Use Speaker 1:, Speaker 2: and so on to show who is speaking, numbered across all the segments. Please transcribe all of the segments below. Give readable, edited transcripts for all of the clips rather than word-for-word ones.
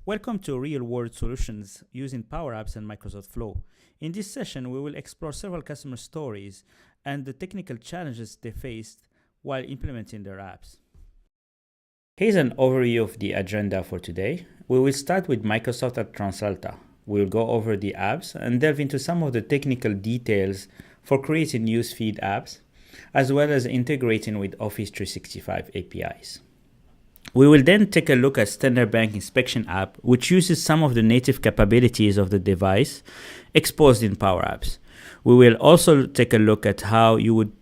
Speaker 1: Welcome to real-world solutions using PowerApps and Microsoft Flow. In this session, we will explore several customer stories and the technical challenges they faced while implementing their apps. Here's an overview of the agenda for today. We will start with Microsoft at Transalta. We'll go over the apps and delve into some of the technical details for creating newsfeed apps, as well as integrating with Office 365 APIs. We will then take a look at Standard Bank Inspection app, which uses some of the native capabilities of the device exposed in PowerApps. We will also take a look at how you would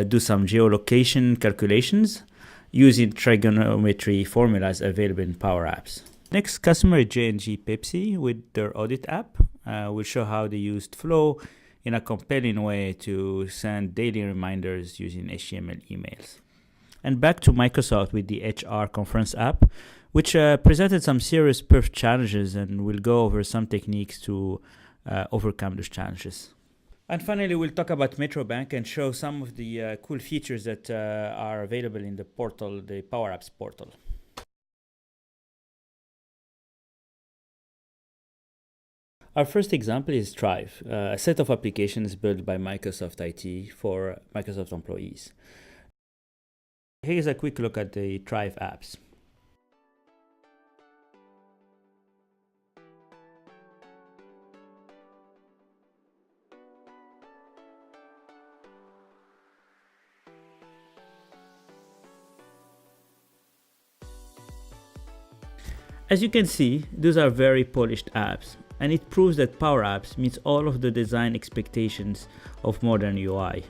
Speaker 1: do some geolocation calculations using trigonometry formulas available in PowerApps. Next, customer is J&J Pepsi with their audit app. We'll show how they used Flow in a compelling way to send daily reminders using HTML emails. And back to Microsoft with the HR conference app, which presented some serious perf challenges, and we'll go over some techniques to overcome those challenges. And finally, we'll talk about Metro Bank and show some of the cool features that are available in the portal, the PowerApps portal. Our first example is Thrive, a set of applications built by Microsoft IT for Microsoft employees. Here's a quick look at the Thrive apps. As you can see, those are very polished apps, and it proves that PowerApps meets all of the design expectations of modern UI.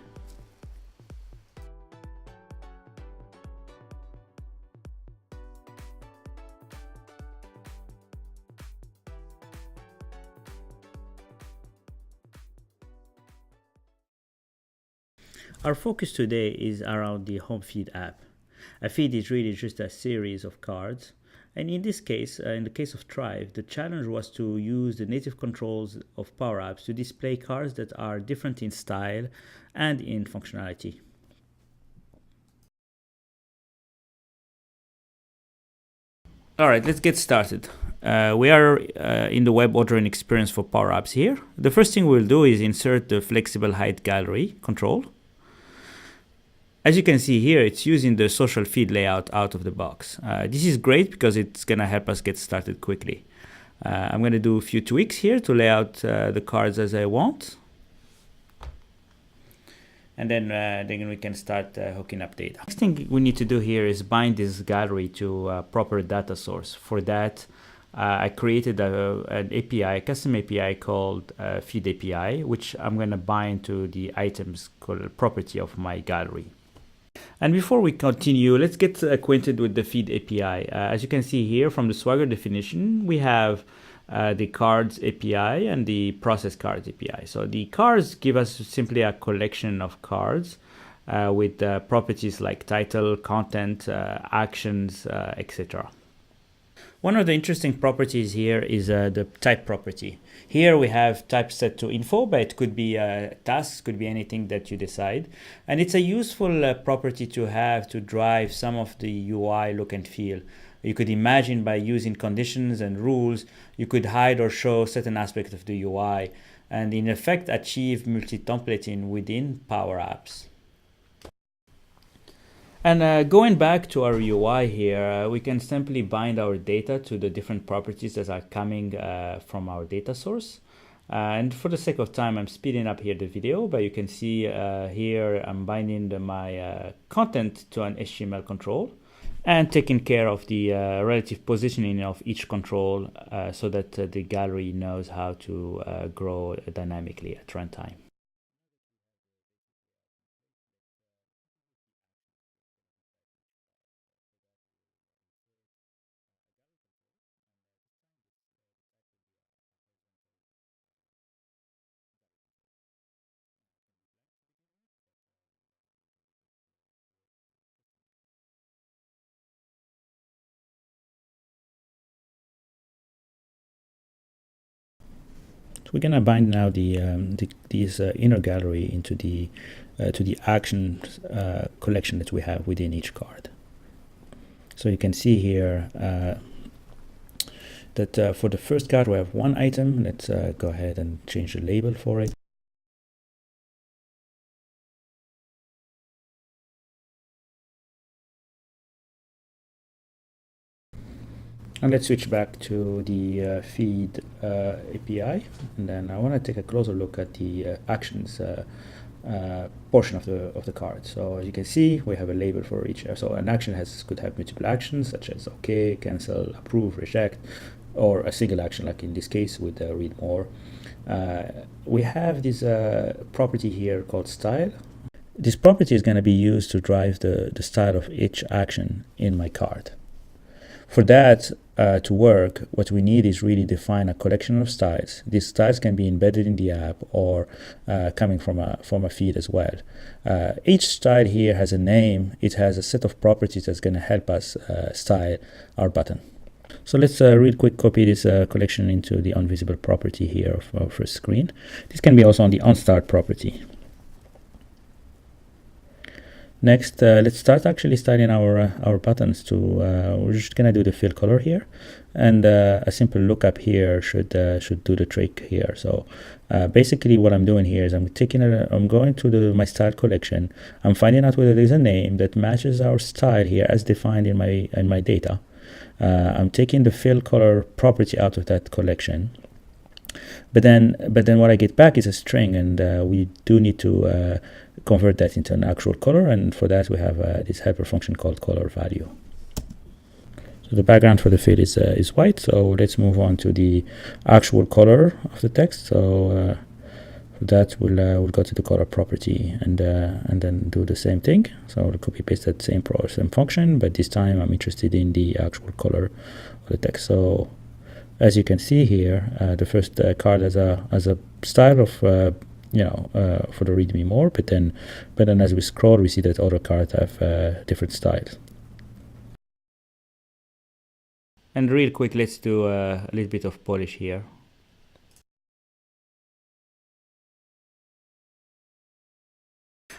Speaker 1: Our focus today is around the home feed app. A feed is really just a series of cards. And in this case, in the case of Thrive, the challenge was to use the native controls of PowerApps to display cards that are different in style and in functionality. All right, let's get started. We are in the web ordering experience for PowerApps here. The first thing we'll do is insert the flexible hide gallery control. As you can see here, it's using the social feed layout out of the box. This is great because it's going to help us get started quickly. I'm going to do a few tweaks here to lay out the cards as I want. And then we can start hooking up data. Next thing we need to do here is bind this gallery to a proper data source. For that, I created an API, a custom API called Feed API, which I'm going to bind to the items property of my gallery. And before we continue, let's get acquainted with the Feed API. As you can see here from the Swagger definition, we have the cards API and the process cards API. So the cards give us simply a collection of cards with properties like title, content, actions, etc. One of the interesting properties here is the type property. Here we have type set to info, but it could be tasks, could be anything that you decide. And it's a useful property to have to drive some of the UI look and feel. You could imagine by using conditions and rules, you could hide or show certain aspects of the UI and in effect achieve multi-templating within PowerApps. And going back to our UI here, we can simply bind our data to the different properties that are coming from our data source. And for the sake of time, I'm speeding up here the video, but you can see here I'm binding my content to an HTML control and taking care of the relative positioning of each control so that the gallery knows how to grow dynamically at runtime. So we're gonna bind now this inner gallery into the to the action collection that we have within each card. So you can see here that for the first card we have one item. Let's go ahead and change the label for it. And let's switch back to the feed API, and then I want to take a closer look at the actions portion of the card. So as you can see, we have a label for each. So an action could have multiple actions such as OK, cancel, approve, reject, or a single action, like in this case with read more. We have this property here called style. This property is going to be used to drive the style of each action in my card. For that to work, what we need is really define a collection of styles. These styles can be embedded in the app or coming from a feed as well. Each style here has a name. It has a set of properties that's going to help us style our button. So let's real quick copy this collection into the onVisible property here of our first screen. This can be also on the onStart property. Next, let's start actually styling our buttons. We're just gonna do the fill color here, and a simple lookup here should do the trick here. So basically, what I'm doing here is I'm going to my style collection. I'm finding out whether there's a name that matches our style here as defined in my data. I'm taking the fill color property out of that collection. But then what I get back is a string, and we do need to convert that into an actual color, and for that we have this helper function called color value. So the background for the field is white, so let's move on to the actual color of the text. So for that we'll go to the color property and then do the same thing. So we'll copy paste that same function, but this time I'm interested in the actual color of the text. So as you can see here, the first card has a style of for the read me more, but then as we scroll, we see that other cards have different styles. And real quick, let's do a little bit of polish here.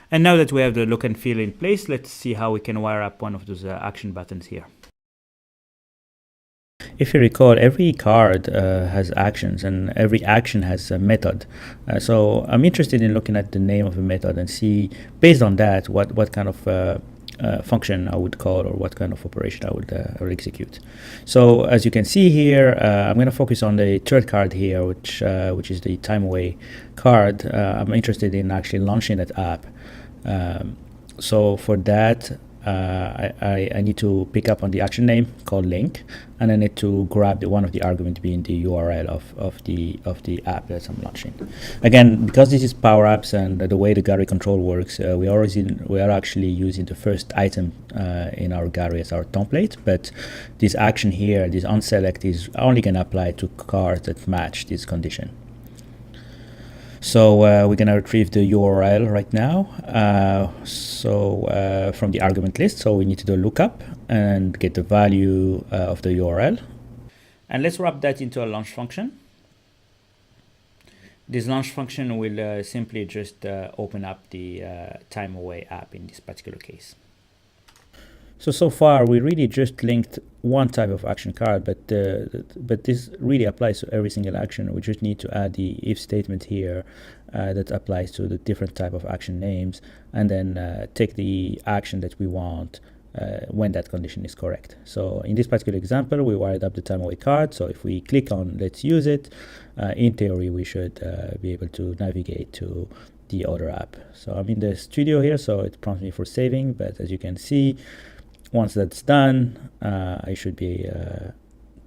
Speaker 1: And now that we have the look and feel in place, let's see how we can wire up one of those action buttons here. If you recall, every card has actions, and every action has a method. So I'm interested in looking at the name of a method and see, based on that, what kind of function I would call or what kind of operation I would execute. So as you can see here, I'm going to focus on the third card here, which is the time away card. I'm interested in actually launching that app. So for that, I need to pick up on the action name called link, and I need to grab one of the arguments being the URL of the app that I'm launching. Again, because this is PowerApps and the way the gallery control works, we are actually using the first item in our gallery as our template, but this action here, this onSelect, is only going to apply to cards that match this condition. So we're going to retrieve the URL right now. From the argument list, so we need to do a lookup and get the value of the URL. And let's wrap that into a launch function. This launch function will simply just open up the time away app in this particular case. So far, we really just linked one type of action card, but this really applies to every single action. We just need to add the if statement here that applies to the different type of action names, and then take the action that we want when that condition is correct. So in this particular example, we wired up the time away card. So if we click on let's use it, in theory, we should be able to navigate to the other app. So I'm in the studio here, so it prompts me for saving, but as you can see, once that's done, I should be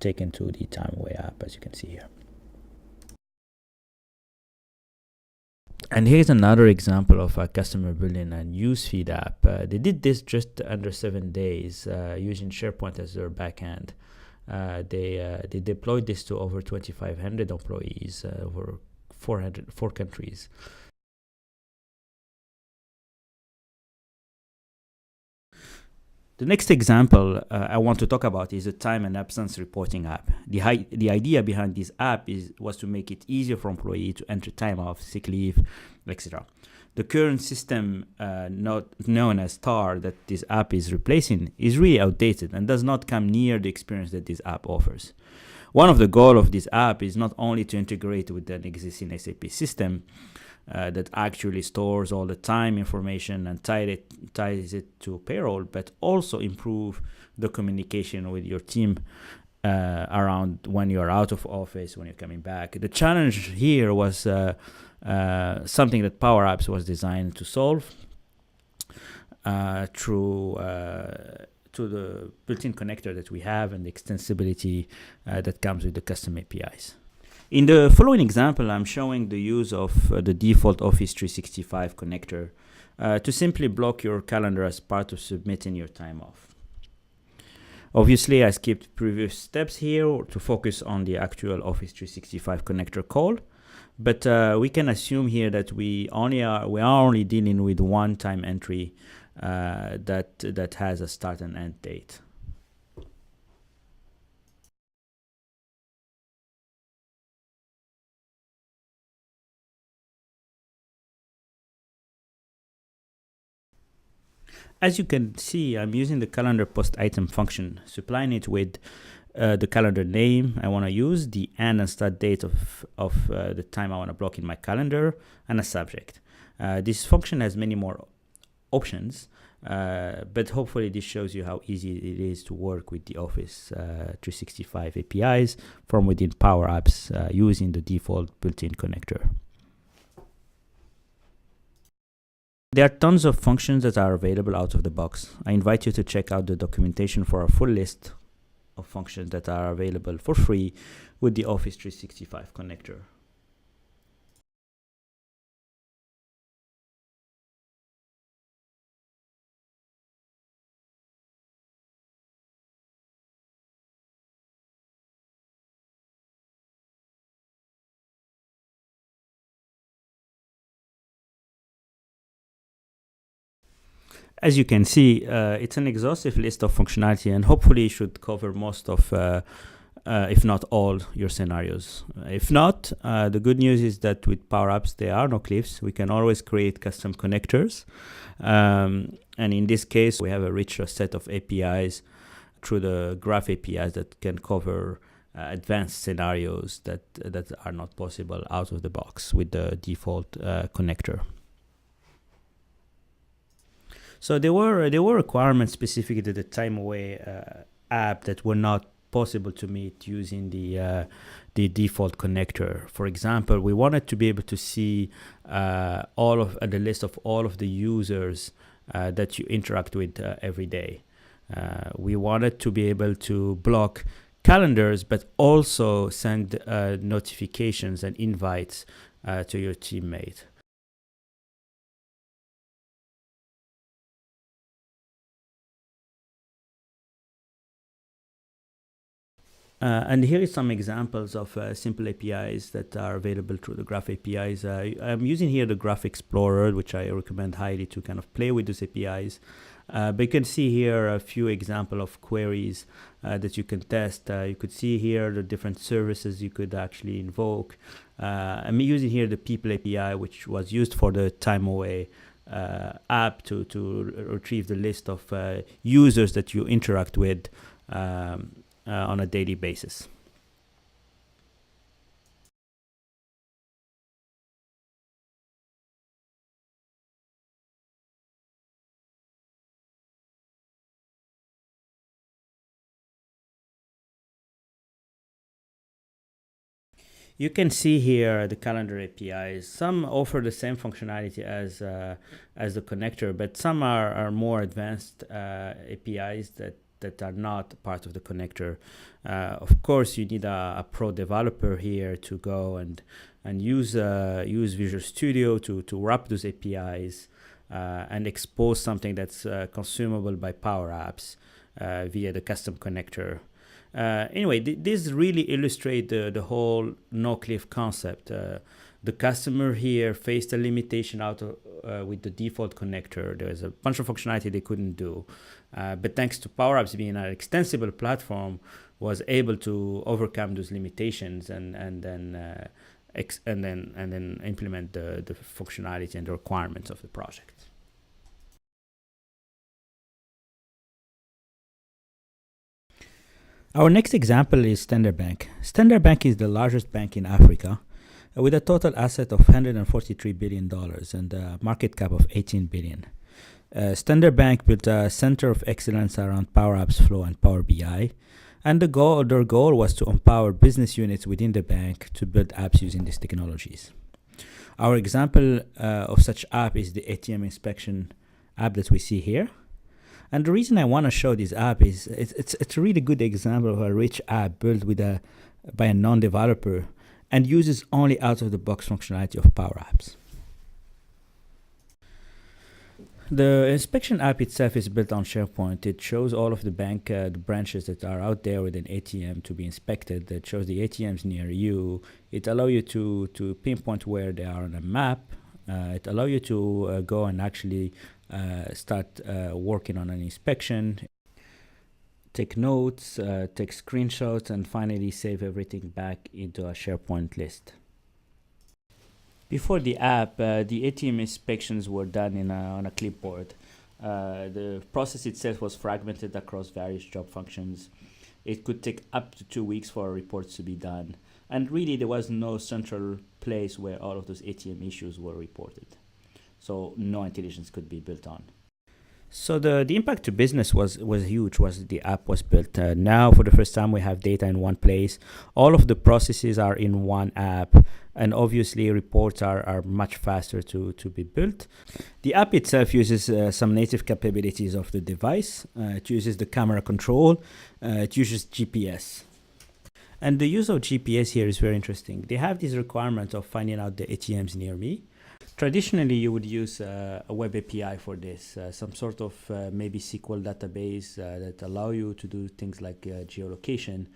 Speaker 1: taken to the time away app, as you can see here. And here's another example of a customer building a newsfeed app. They did this just under 7 days using SharePoint as their backend. They deployed this to over 2,500 employees over 4 countries. The next example I want to talk about is a time and absence reporting app. The idea behind this app was to make it easier for employees to enter time off, sick leave, etc. The current system, not known as Tar, that this app is replacing, is really outdated and does not come near the experience that this app offers. One of the goals of this app is not only to integrate with an existing SAP system that actually stores all the time information and ties it to payroll, but also improve the communication with your team around when you're out of office, when you're coming back. The challenge here was something that PowerApps was designed to solve through the built-in connector that we have and the extensibility that comes with the custom APIs. In the following example, I'm showing the use of the default Office 365 connector to simply block your calendar as part of submitting your time off. Obviously, I skipped previous steps here to focus on the actual Office 365 connector call, but we can assume here that we are only dealing with one time entry that has a start and end date. As you can see, I'm using the calendar post item function, supplying it with the calendar name I want to use, the end and start date of the time I want to block in my calendar, and a subject. This function has many more options, but hopefully this shows you how easy it is to work with the Office 365 APIs from within Power Apps using the default built-in connector. There are tons of functions that are available out of the box. I invite you to check out the documentation for a full list of functions that are available for free with the Office 365 connector. As you can see, it's an exhaustive list of functionality and hopefully should cover most of, if not all, your scenarios. If not, the good news is that with Power Apps, there are no cliffs. We can always create custom connectors. And in this case, we have a richer set of APIs through the Graph APIs that can cover advanced scenarios that are not possible out of the box with the default connector. So there were requirements specific to the time away app that were not possible to meet using the default connector. For example, we wanted to be able to see all of the list of all of the users that you interact with every day. We wanted to be able to block calendars, but also send notifications and invites to your teammate. And here is some examples of simple APIs that are available through the Graph APIs. I'm using here the Graph Explorer, which I recommend highly to kind of play with those APIs. But you can see here a few examples of queries that you can test. You could see here the different services you could actually invoke. I'm using here the People API, which was used for the time away app to retrieve the list of users that you interact with on a daily basis. You can see here the calendar APIs. Some offer the same functionality as the connector, but some are more advanced APIs that are not part of the connector. Of course, you need a pro developer here to go and use Visual Studio to wrap those APIs and expose something that's consumable by Power Apps via the custom connector. Anyway, this really illustrates the whole no-cliff concept. The customer here faced a limitation with the default connector. There's a bunch of functionality they couldn't do. But thanks to Power Apps being an extensible platform, was able to overcome those limitations and then and then implement the functionality and the requirements of the project. Our next example is Standard Bank. Standard Bank is the largest bank in Africa with a total asset of $143 billion and a market cap of $18 billion. Standard Bank built a center of excellence around PowerApps Flow and Power BI, and their goal was to empower business units within the bank to build apps using these technologies. Our example of such app is the ATM inspection app that we see here. And the reason I want to show this app is it's a really good example of a rich app built by a non-developer and uses only out-of-the-box functionality of PowerApps. The inspection app itself is built on SharePoint. It shows all of the bank the branches that are out there with an ATM to be inspected. It shows the ATMs near you. It allows you to pinpoint where they are on a map. It allows you to go and actually start working on an inspection, take notes, take screenshots, and finally save everything back into a SharePoint list. Before the app, the ATM inspections were done on a clipboard. The process itself was fragmented across various job functions. It could take up to 2 weeks for reports to be done. And really, there was no central place where all of those ATM issues were reported. So no intelligence could be built on. So the impact to business was huge. The app was built. Now, for the first time, we have data in one place. All of the processes are in one app, and obviously reports are much faster to be built. The app itself uses some native capabilities of the device. It uses the camera control. It uses GPS. And the use of GPS here is very interesting. They have this requirement of finding out the ATMs near me. Traditionally, you would use a web API for this, some sort of maybe SQL database that allow you to do things like geolocation.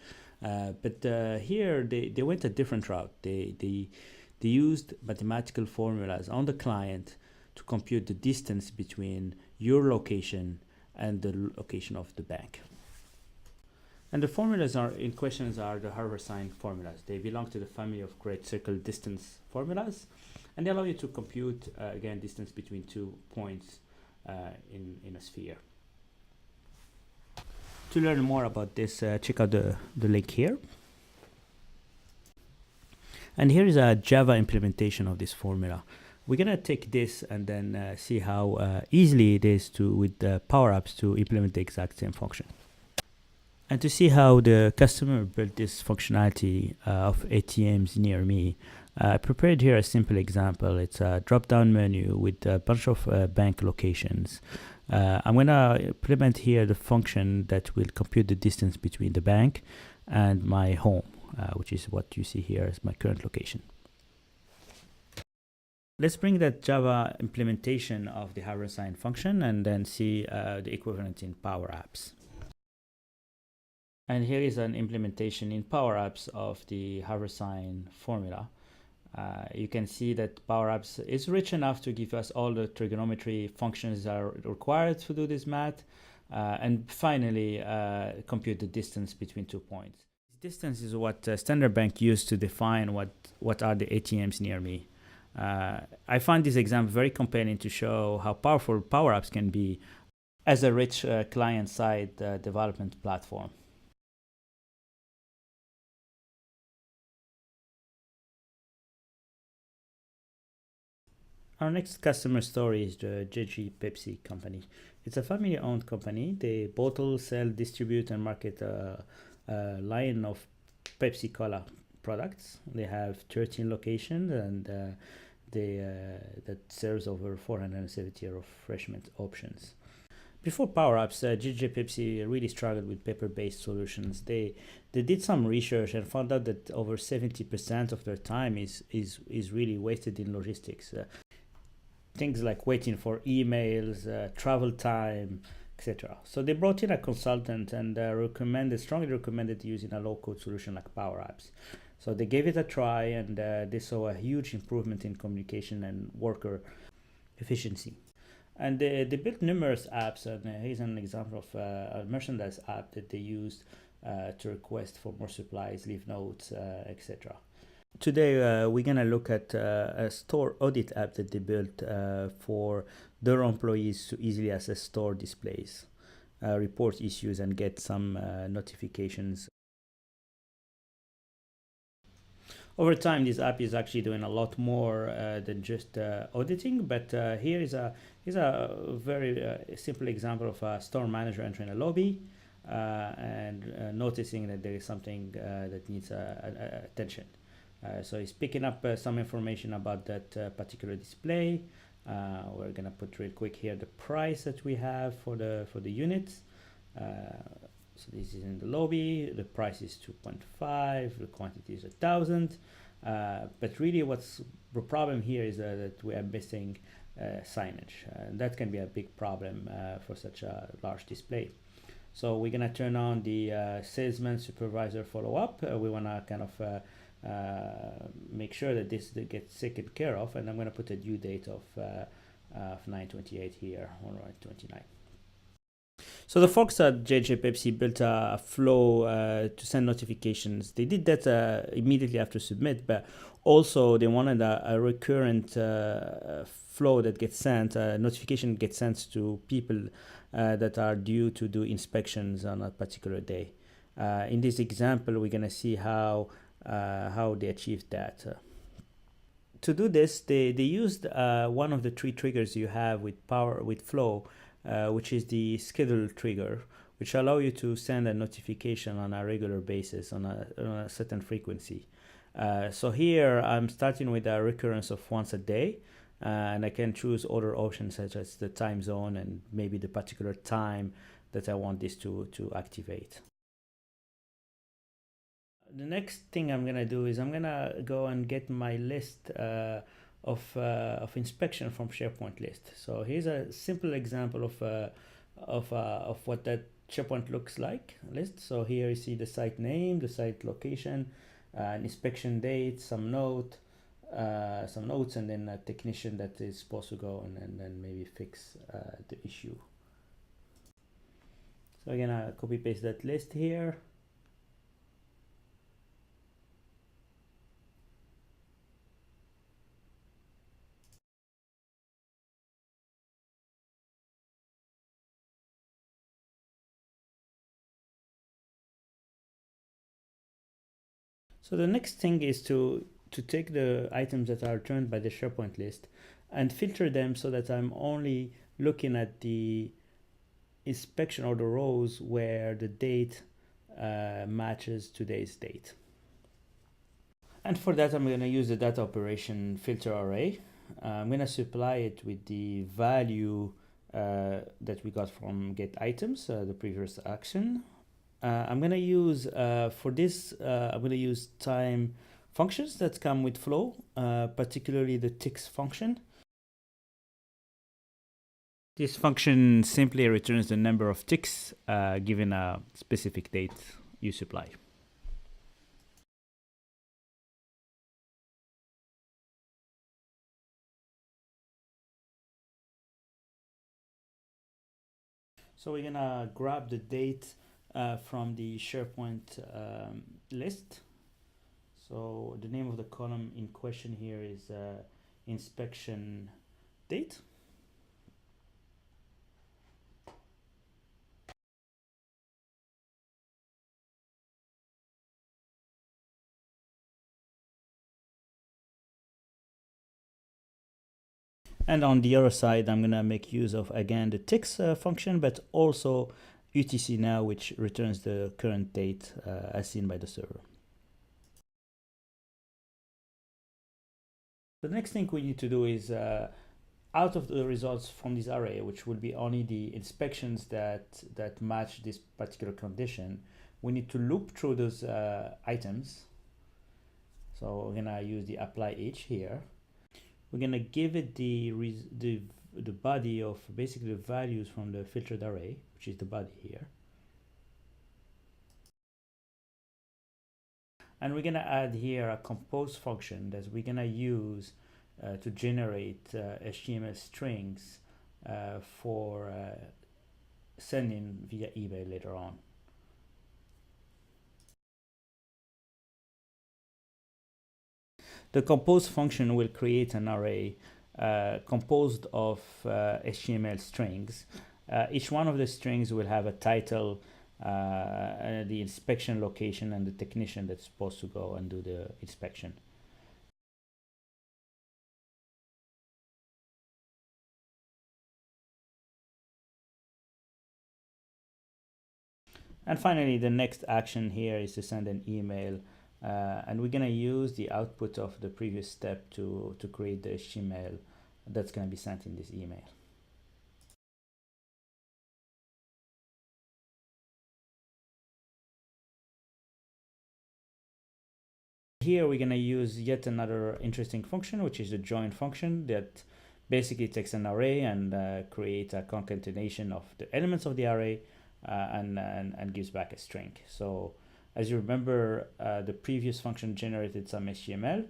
Speaker 1: But here they went a different route. They used mathematical formulas on the client to compute the distance between your location and the location of the bank. And the formulas in questions are the Harvard-Sign formulas. They belong to the family of great circle distance formulas. And they allow you to compute, again, distance between 2 points in a sphere. To learn more about this, check out the link here. And here is a Java implementation of this formula. We're going to take this and then see how easily it is with PowerApps to implement the exact same function. And to see how the customer built this functionality of ATMs near me, I prepared here a simple example. It's a drop-down menu with a bunch of bank locations. I'm going to implement here the function that will compute the distance between the bank and my home, which is what you see here as my current location. Let's bring that Java implementation of the Harvard-Sign function and then see the equivalent in PowerApps. And here is an implementation in PowerApps of the Harvard-Sign formula. You can see that PowerApps is rich enough to give us all the trigonometry functions that are required to do this math, and finally compute the distance between 2 points. Distance is what Standard Bank used to define what are the ATMs near me. I find this example very compelling to show how powerful PowerApps can be as a rich client-side development platform. Our next customer story is the JG Pepsi company. It's a family-owned company. They bottle, sell, distribute, and market a line of Pepsi Cola products. They have 13 locations, and that serves over 470 refreshment options. Before PowerApps, JJ Pepsi really struggled with paper-based solutions. They did some research and found out that over 70% of their time is really wasted in logistics. Things like waiting for emails, travel time, etc. So they brought in a consultant and strongly recommended using a low-code solution like PowerApps. So they gave it a try, and they saw a huge improvement in communication and worker efficiency. And they built numerous apps, and here's an example of a merchandise app that they used to request for more supplies, leave notes, etc. Today, we're gonna look at a store audit app that they built for their employees to easily access store displays, report issues, and get some notifications. Over time, this app is actually doing a lot more than just auditing. But here is a very simple example of a store manager entering a lobby and noticing that there is something that needs attention. So he's picking up some information about that particular display. We're gonna put real quick here the price that we have for the units. So this is in the lobby. The price is 2.5. The quantity is 1,000. But really, what's the problem here is that we are missing signage, and that can be a big problem for such a large display. So we're gonna turn on the salesman supervisor follow-up. We wanna kind of make sure that this gets taken care of, and I'm gonna put a due date of 9/28 here, or 29. So the folks at JJ Pepsi built a flow to send notifications. They did that immediately after submit, but also they wanted a recurrent flow that gets sent, notification gets sent to people that are due to do inspections on a particular day. In this example, we're gonna see how they achieved that. To do this, they used one of the three triggers you have with Flow, which is the schedule trigger, which allow you to send a notification on a regular basis on a certain frequency. So here I'm starting with a recurrence of once a day, and I can choose other options such as the time zone and maybe the particular time that I want this to activate. The next thing I'm gonna do is I'm gonna go and get my list of inspection from SharePoint list. So here's a simple example of what that SharePoint looks like list. So here you see the site name, the site location, an inspection date, some notes, and then a technician that is supposed to go and then maybe fix the issue. So I'm gonna copy paste that list here. So the next thing is to take the items that are returned by the SharePoint list and filter them so that I'm only looking at the inspection or the rows where the date matches today's date. And for that, I'm going to use the data operation filter array. I'm going to supply it with the value that we got from get items, the previous action. I'm going to use, for this, I'm going to use time functions that come with Flow, particularly the ticks function. This function simply returns the number of ticks given a specific date you supply. So we're gonna grab the date from the SharePoint list. So the name of the column in question here is inspection date. And on the other side, I'm gonna make use of again the ticks function, but also UTC now, which returns the current date as seen by the server. The next thing we need to do is out of the results from this array, which will be only the inspections that match this particular condition, we need to loop through those items. So we're gonna use the apply each here. We're gonna give it the body of basically the values from the filtered array, which is the body here. And we're gonna add here a compose function that we're gonna use to generate HTML strings for sending via email later on. The compose function will create an array composed of HTML strings. Each one of the strings will have a title, the inspection location, and the technician that's supposed to go and do the inspection. And finally, the next action here is to send an email, and we're going to use the output of the previous step to create the HTML that's going to be sent in this email. Here we're going to use yet another interesting function, which is the join function that basically takes an array and creates a concatenation of the elements of the array and gives back a string. So as you remember, the previous function generated some HTML.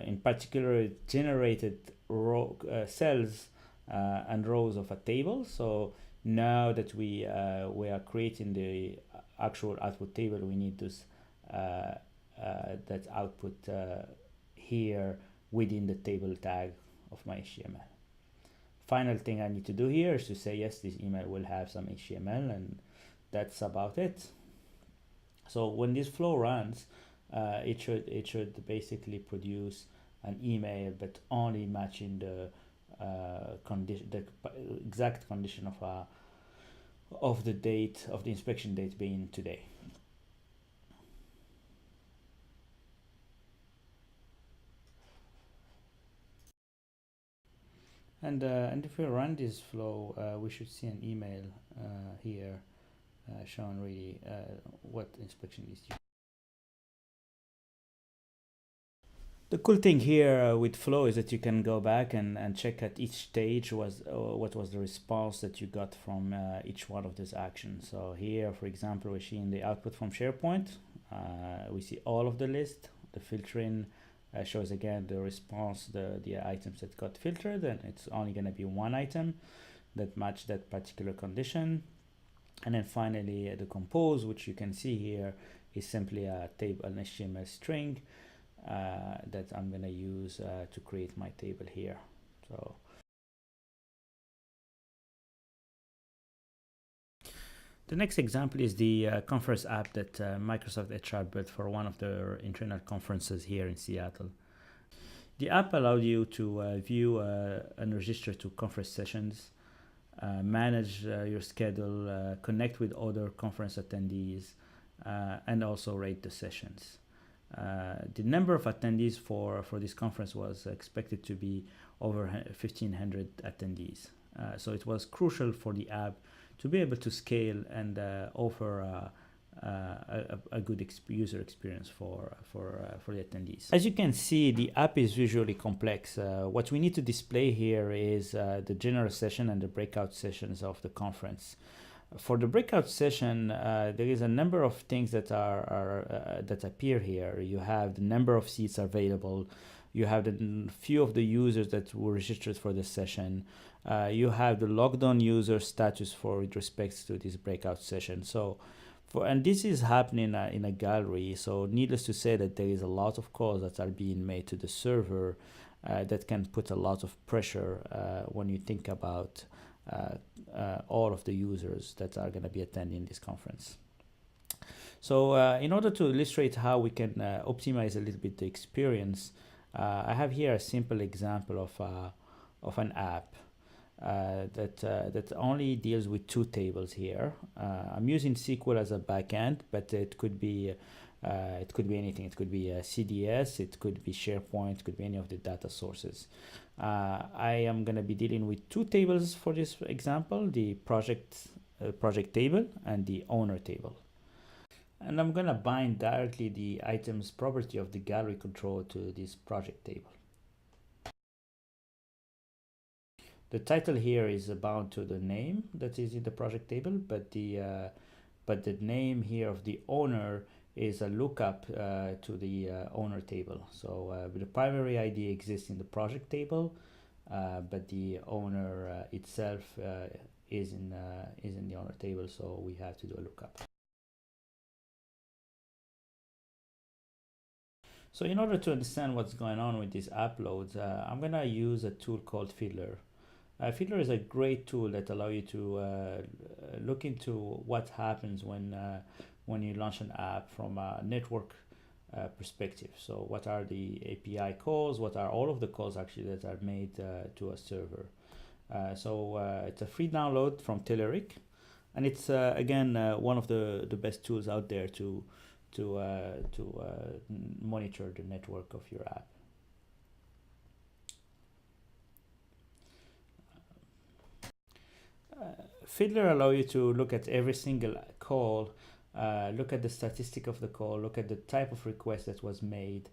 Speaker 1: In particular, it generated cells and rows of a table. So now that we are creating the actual output table, we need this that output here within the table tag of my HTML. Final thing I need to do here is to say yes, this email will have some HTML, and that's about it. So when this flow runs, it should basically produce an email, but only matching the exact condition of the date of the inspection date being today. And if we run this flow, we should see an email here showing really what inspection is due. The cool thing here with flow is that you can go back and check at each stage what was the response that you got from each one of these actions. So here, for example, we're seeing the output from SharePoint. We see all of the list, the filtering shows again the response, the items that got filtered, and it's only going to be one item that matched that particular condition. And then finally, the compose, which you can see here, is simply a table, an HTML string that I'm going to use to create my table here. So the next example is the conference app that Microsoft HR built for one of their internal conferences here in Seattle. The app allowed you to view and register to conference sessions, manage your schedule, connect with other conference attendees, and also rate the sessions. The number of attendees for this conference was expected to be over 1,500 attendees. So it was crucial for the app to be able to scale and offer a good user experience for the attendees. As you can see, the app is visually complex. What we need to display here is the general session and the breakout sessions of the conference. For the breakout session, there is a number of things that that appear here. You have the number of seats available. You have the few of the users that were registered for the session. You have the logged on user status with respect to this breakout session. So, and this is happening in a gallery. So, needless to say that there is a lot of calls that are being made to the server that can put a lot of pressure when you think about all of the users that are going to be attending this conference. So in order to illustrate how we can optimize a little bit the experience, I have here a simple example of an app that only deals with two tables here. I'm using SQL as a backend, but it could be anything. It could be a CDS, it could be SharePoint, it could be any of the data sources. I am going to be dealing with two tables for this example, the project table and the owner table. And I'm going to bind directly the items property of the gallery control to this project table. The title here is bound to the name that is in the project table, but the name here of the owner is a lookup to the owner table. So the primary ID exists in the project table, but the owner itself is in the owner table, so we have to do a lookup. So in order to understand what's going on with these uploads, I'm gonna use a tool called Fiddler. Fiddler is a great tool that allows you to look into what happens when you launch an app from a network perspective. So what are the API calls? What are all of the calls actually that are made to a server? It's a free download from Telerik, and it's again one of the best tools out there to monitor the network of your app. Fiddler allow you to look at every single call, look at the statistic of the call, look at the type of request that was made,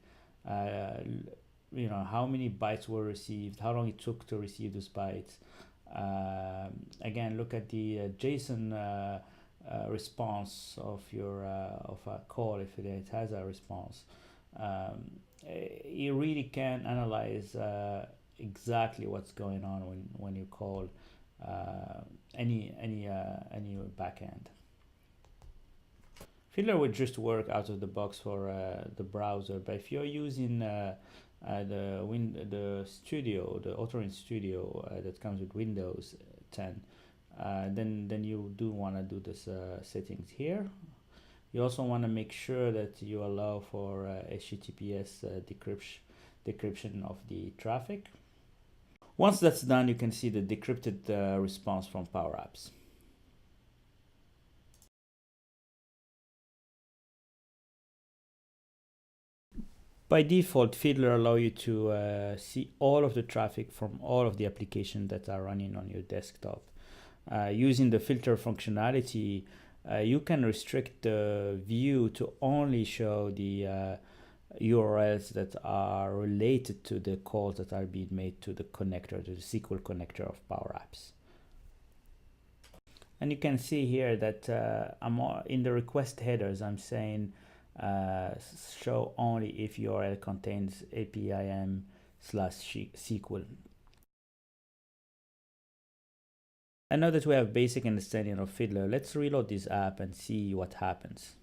Speaker 1: how many bytes were received, how long it took to receive those bytes. Again, look at the JSON response of your of a call if it has a response. You really can analyze exactly what's going on when you call any backend. Fiddler would just work out of the box for the browser, but if you're using the Studio, the Authoring Studio that comes with Windows 10, then you do want to do this settings here. You also want to make sure that you allow for HTTPS decryption of the traffic. Once that's done, you can see the decrypted response from PowerApps. By default, Fiddler allows you to see all of the traffic from all of the applications that are running on your desktop. Using the filter functionality, you can restrict the view to only show the URLs that are related to the calls that are being made to the connector, to the SQL connector of PowerApps. And you can see here that I'm in the request headers, I'm saying show only if URL contains APIM/SQL. And now that we have basic understanding of Fiddler, let's reload this app and see what happens.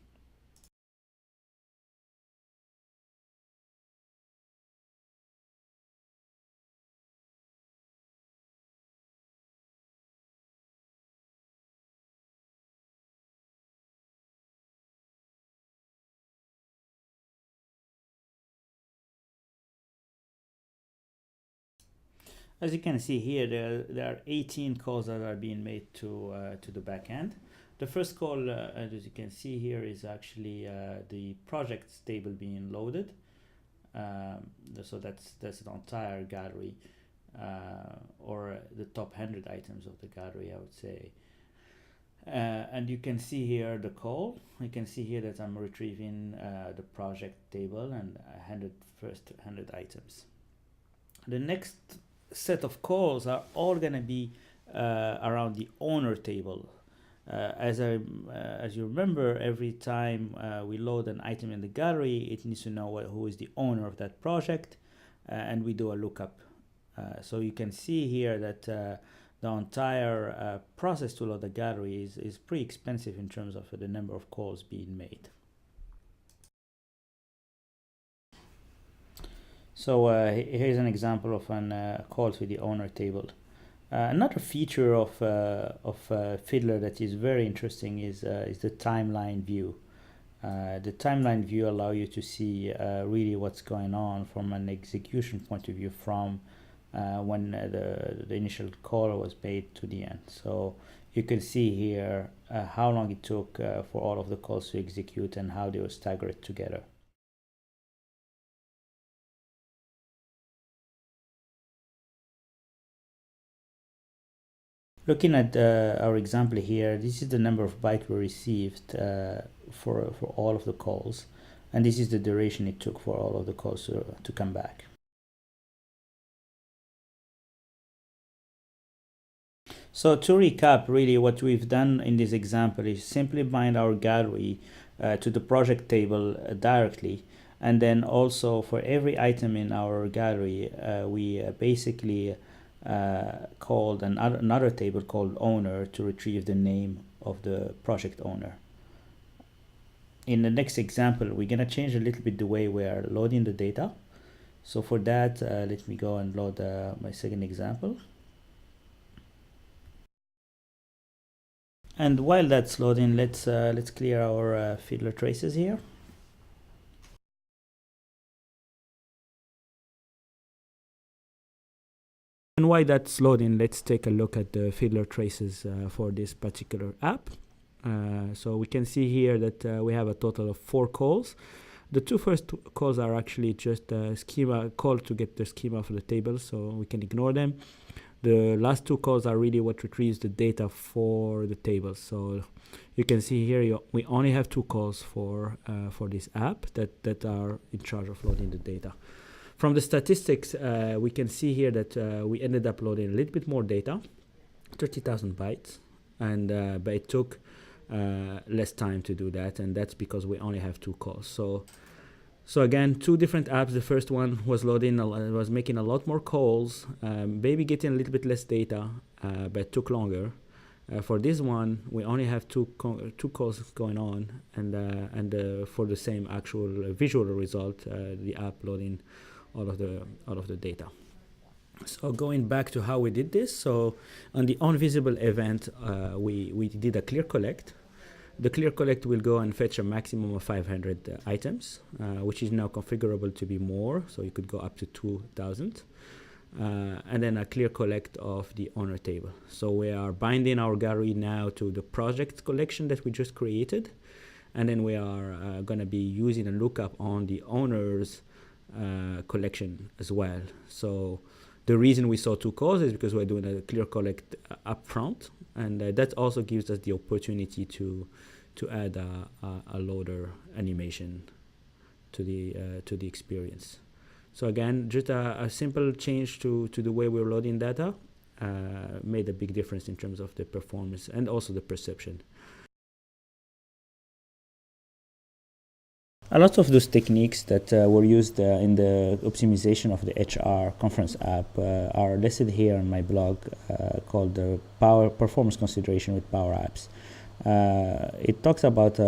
Speaker 1: As you can see here, there are 18 calls that are being made to the backend. The first call, as you can see here, is actually the projects table being loaded. So that's the entire gallery, or the top 100 items of the gallery, I would say. And you can see here the call. You can see here that I'm retrieving the project table and first 100 items. The next set of calls are all going to be around the owner table. As you remember, every time we load an item in the gallery, it needs to know who is the owner of that project, and we do a lookup. So you can see here that the entire process to load the gallery is pretty expensive in terms of the number of calls being made. So here's an example of a call to the owner table. Another feature of Fiddler that is very interesting is the timeline view. The timeline view allows you to see really what's going on from an execution point of view from when the initial call was made to the end. So you can see here how long it took for all of the calls to execute and how they were staggered together. Looking at our example here, this is the number of bytes we received for all of the calls, and this is the duration it took for all of the calls to come back. So to recap, really what we've done in this example is simply bind our gallery to the project table directly, and then also for every item in our gallery, we basically called another table called owner to retrieve the name of the project owner. In the next example, we're gonna change a little bit the way we are loading the data. So for that, let me go and load my second example. And while that's loading, let's clear our fiddler traces here. And while that's loading, let's take a look at the fiddler traces for this particular app. So we can see here that we have a total of 4 calls. The 2 first calls are actually just a schema call to get the schema for the table, so we can ignore them. The last 2 calls are really what retrieves the data for the table. So you can see here we only have 2 calls for this app that are in charge of loading the data. From the statistics, we can see here that we ended up loading a little bit more data, 30,000 bytes, and but it took less time to do that, and that's because we only have 2 calls. So again, 2 different apps. The first one was loading, was making a lot more calls, maybe getting a little bit less data, but it took longer. For this one, we only have 2 calls going on, and for the same actual visual result, the app loading all of the data. So going back to how we did this, so on the onVisible event, we did a clear collect. The clear collect will go and fetch a maximum of 500 items, which is now configurable to be more, so you could go up to 2,000. And then a clear collect of the owner table. So we are binding our gallery now to the project collection that we just created, and then we are going to be using a lookup on the owner's collection as well. So the reason we saw 2 calls is because we're doing a clear collect up front, and that also gives us the opportunity to add a loader animation to the experience. So again, just a simple change to the way we're loading data made a big difference in terms of the performance and also the perception. A lot of those techniques that were used in the optimization of the HR conference app are listed here on my blog called the Performance Consideration with PowerApps. It talks about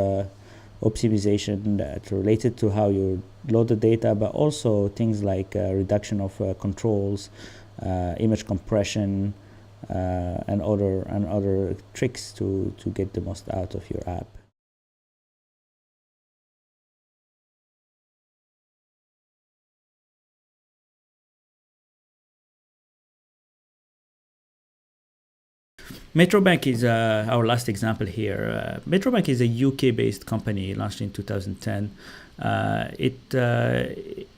Speaker 1: optimization that's related to how you load the data, but also things like reduction of controls, image compression, and other tricks to get the most out of your app. Metrobank is our last example here. Metrobank is a UK-based company launched in 2010.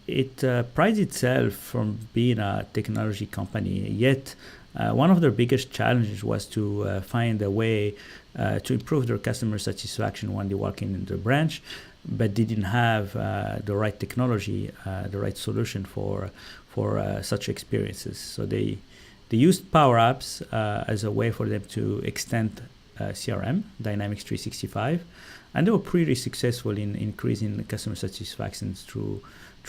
Speaker 1: It prides itself from being a technology company, yet one of their biggest challenges was to find a way to improve their customer satisfaction when they walk in the branch, but didn't have the right technology, the right solution for such experiences. So they used PowerApps as a way for them to extend CRM, Dynamics 365, and they were pretty successful in increasing customer satisfaction through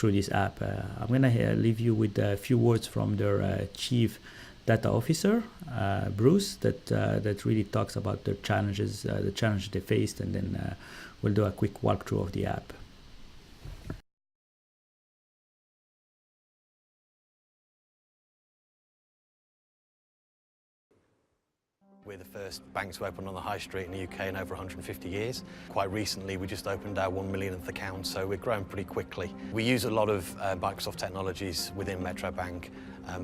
Speaker 1: this app. I'm going to leave you with a few words from their chief data officer, Bruce, that really talks about the challenges they faced, and then we'll do a quick walkthrough of the app.
Speaker 2: We're the first bank to open on the high street in the UK in over 150 years. Quite recently, we just opened our 1 millionth account, so we're growing pretty quickly. We use a lot of Microsoft technologies within Metro Bank.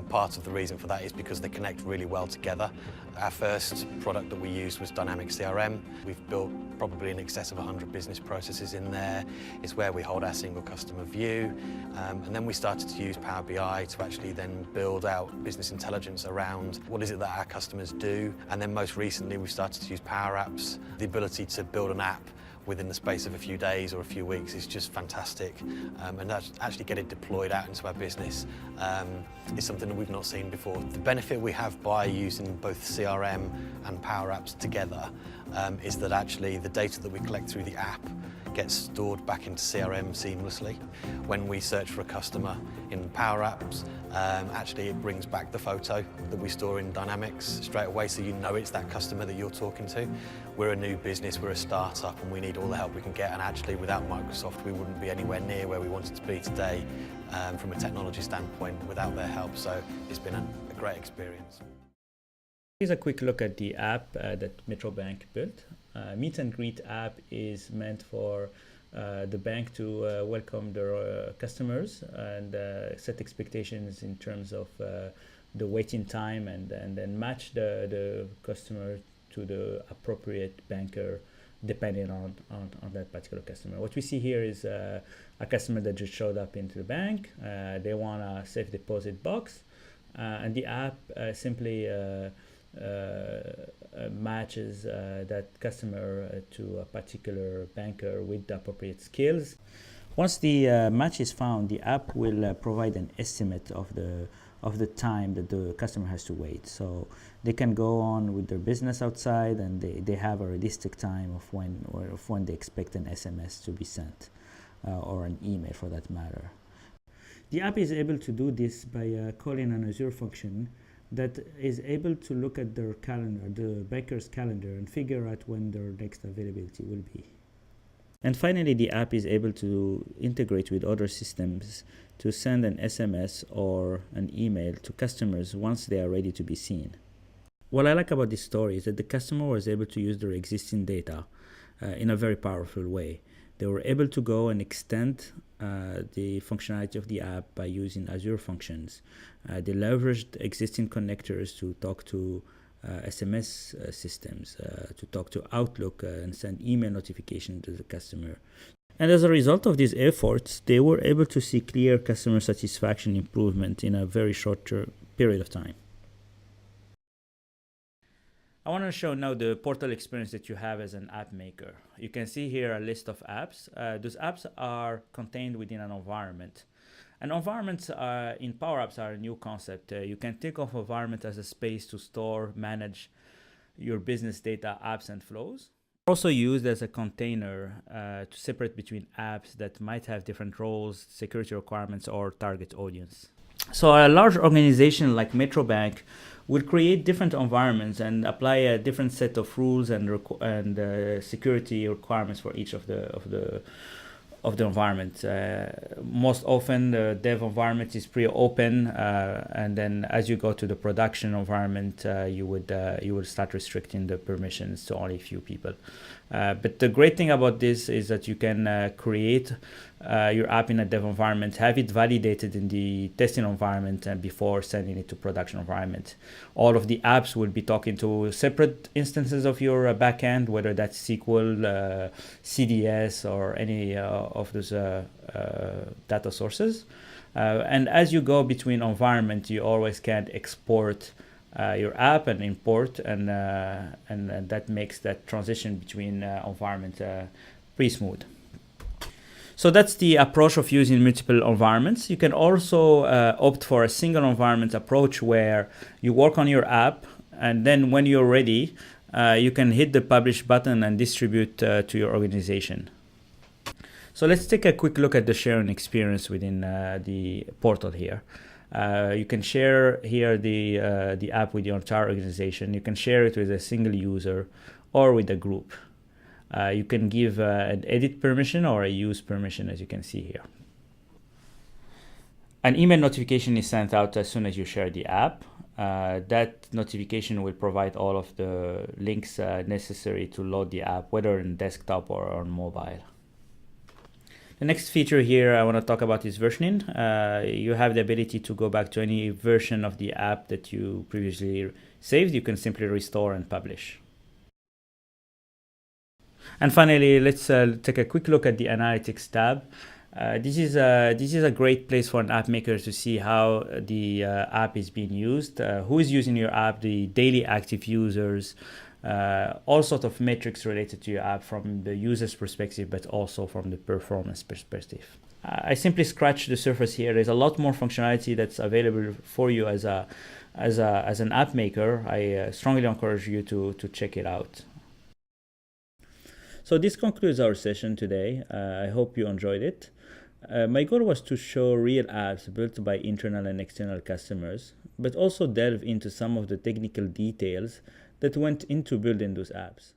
Speaker 2: Part of the reason for that is because they connect really well together. Our first product that we used was Dynamics CRM. We've built probably in excess of 100 business processes in there. It's where we hold our single customer view. And then we started to use Power BI to actually then build out business intelligence around what is it that our customers do. And then most recently, we started to use PowerApps. The ability to build an app within the space of a few days or a few weeks is just fantastic, and actually get it deployed out into our business is something that we've not seen before. The benefit we have by using both CRM and PowerApps together is that actually the data that we collect through the app gets stored back into CRM seamlessly. When we search for a customer in PowerApps, actually it brings back the photo that we store in Dynamics straight away, so you know it's that customer that you're talking to. We're a new business, we're a startup, and we need all the help we can get, and actually without Microsoft we wouldn't be anywhere near where we wanted to be today from a technology standpoint without their help, so it's been a great experience.
Speaker 1: Here's a quick look at the app that Metro Bank built. Meet and Greet app is meant for the bank to welcome their customers and set expectations in terms of the waiting time, and then match the customer to the appropriate banker depending on that particular customer. What we see here is a customer that just showed up into the bank. They want a safe deposit box, and the app simply matches that customer to a particular banker with the appropriate skills. Once the match is found, the app will provide an estimate of the time that the customer has to wait. So they can go on with their business outside, and they have a realistic time of when they expect an SMS to be sent, or an email for that matter. The app is able to do this by calling an Azure function that is able to look at their calendar, the banker's calendar, and figure out when their next availability will be. And finally, the app is able to integrate with other systems to send an SMS or an email to customers once they are ready to be seen. What I like about this story is that the customer was able to use their existing data in a very powerful way. They were able to go and extend the functionality of the app by using Azure functions. They leveraged existing connectors to talk to SMS systems, to talk to Outlook and send email notification to the customer. And as a result of these efforts, they were able to see clear customer satisfaction improvement in a very short period of time. I want to show now the portal experience that you have as an app maker. You can see here a list of apps. Those apps are contained within an environment. And environments in PowerApps are a new concept. You can think of environment as a space to store, manage your business data, apps, and flows. Also used as a container to separate between apps that might have different roles, security requirements, or target audience. So a large organization like Metro Bank will create different environments and apply a different set of rules and security requirements for each of the environment. Most often the dev environment is pretty open, and then as you go to the production environment, you would start restricting the permissions to only a few people. But the great thing about this is that you can create your app in a dev environment, have it validated in the testing environment, and before sending it to production environment. All of the apps will be talking to separate instances of your backend, whether that's SQL, CDS, or any of those data sources. And as you go between environments, you always can export your app and import, and that makes that transition between environments pretty smooth. So that's the approach of using multiple environments. You can also opt for a single environment approach where you work on your app, and then when you're ready, you can hit the publish button and distribute to your organization. So let's take a quick look at the sharing experience within the portal here. You can share here the app with your entire organization. You can share it with a single user or with a group. You can give an edit permission or a use permission, as you can see here. An email notification is sent out as soon as you share the app. That notification will provide all of the links necessary to load the app, whether on desktop or on mobile. The next feature here I want to talk about is versioning. You have the ability to go back to any version of the app that you previously saved. You can simply restore and publish. And finally, let's take a quick look at the Analytics tab. This is a great place for an app maker to see how the app is being used, who is using your app, the daily active users, all sorts of metrics related to your app from the user's perspective, but also from the performance perspective. I simply scratched the surface here. There's a lot more functionality that's available for you as an app maker. I strongly encourage you to check it out. So this concludes our session today. I hope you enjoyed it. My goal was to show real apps built by internal and external customers, but also delve into some of the technical details that went into building those apps.